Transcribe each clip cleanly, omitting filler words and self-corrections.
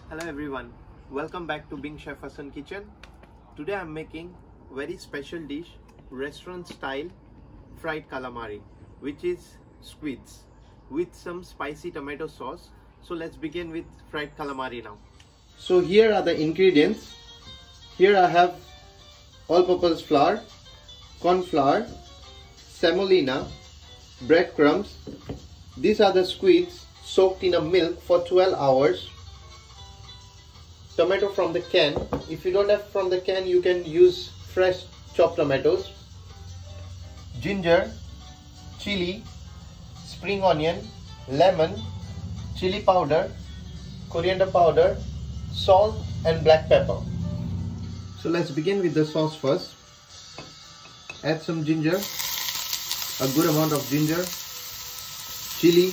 Hello everyone, welcome back to Being Chef Hassan kitchen. Today I'm making very special dish, restaurant style fried calamari, which is squids with some spicy tomato sauce. So let's begin with fried calamari now. So here are the ingredients. Here I have all-purpose flour, corn flour, semolina, breadcrumbs. These are the squids soaked in a milk for 12 hours. Tomato from the can. If you don't have from the can, you can use fresh chopped tomatoes. Ginger, chili, spring onion, lemon, chili powder, coriander powder, salt and black pepper. So let's begin with the sauce first. Add some ginger, a good amount of ginger, chili,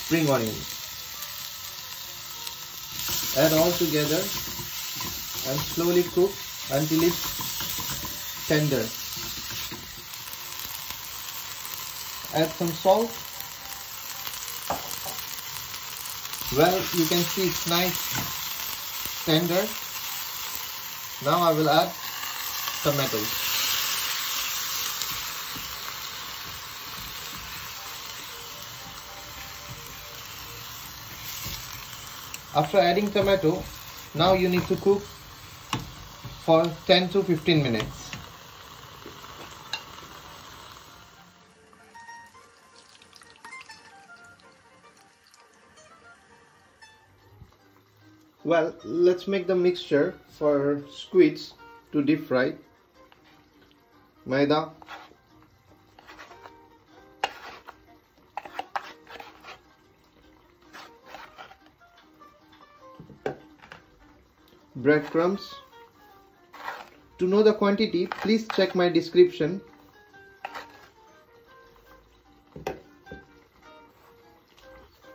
spring onion. Add all together and slowly cook until it's tender. Add some salt. Well, you can see it's nice tender. Now I will add tomatoes. After adding tomato, now you need to cook for 10 to 15 minutes. Well, let's make the mixture for squids to deep fry. Maida, breadcrumbs. To know the quantity, please check my description.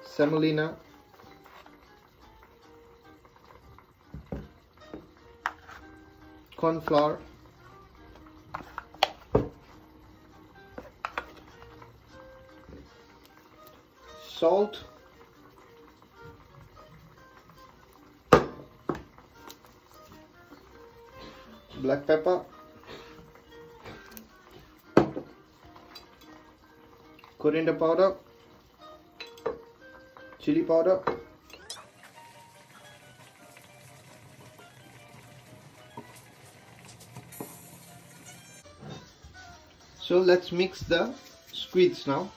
Semolina, corn flour, salt, black pepper, coriander powder, chili powder, so let's mix the squids now.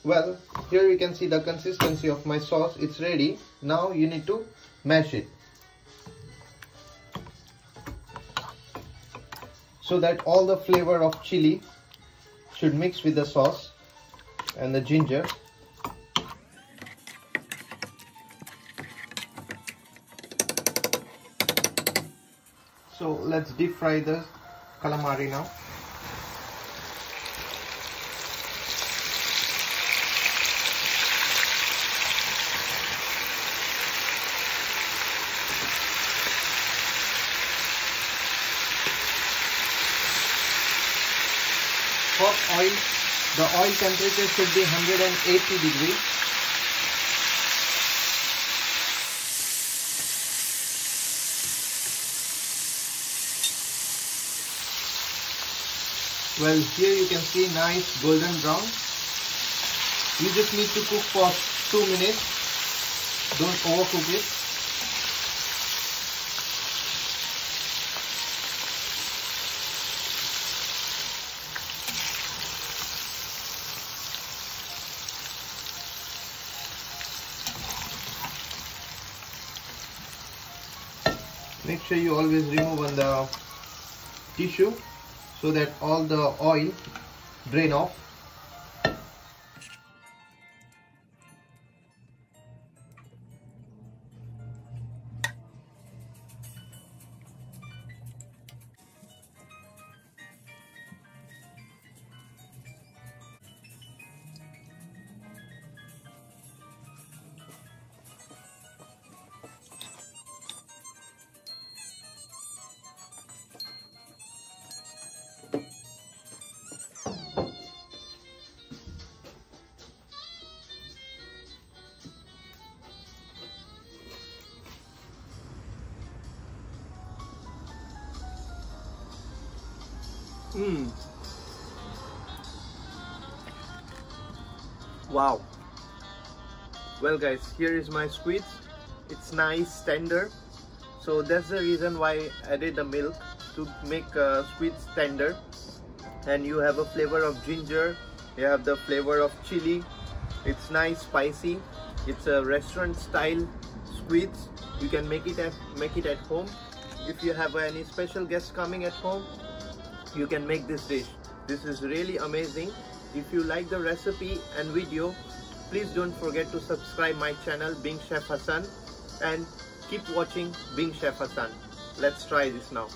Well, here you can see the consistency of my sauce. It's ready. Now you need to mash it so that all the flavor of chili should mix with the sauce and the ginger. So let's deep fry the calamari now. Hot oil, the oil temperature should be 180 degrees. Well, here you can see nice golden brown. You just need to cook for 2 minutes. Don't overcook it. Make sure you always remove on the tissue so that all the oil drain off. Wow. Well guys, here is my squids. It's nice, tender. So that's the reason why I added the milk to make squids tender. And you have a flavor of ginger, you have the flavor of chili. It's nice, spicy. It's a restaurant style squids. You can make it at home. If you have any special guests coming at home, you can make this dish. This is really amazing. If you like the recipe and video, please don't forget to subscribe my channel Being Chef Hassan and keep watching Being Chef Hassan. Let's try this now.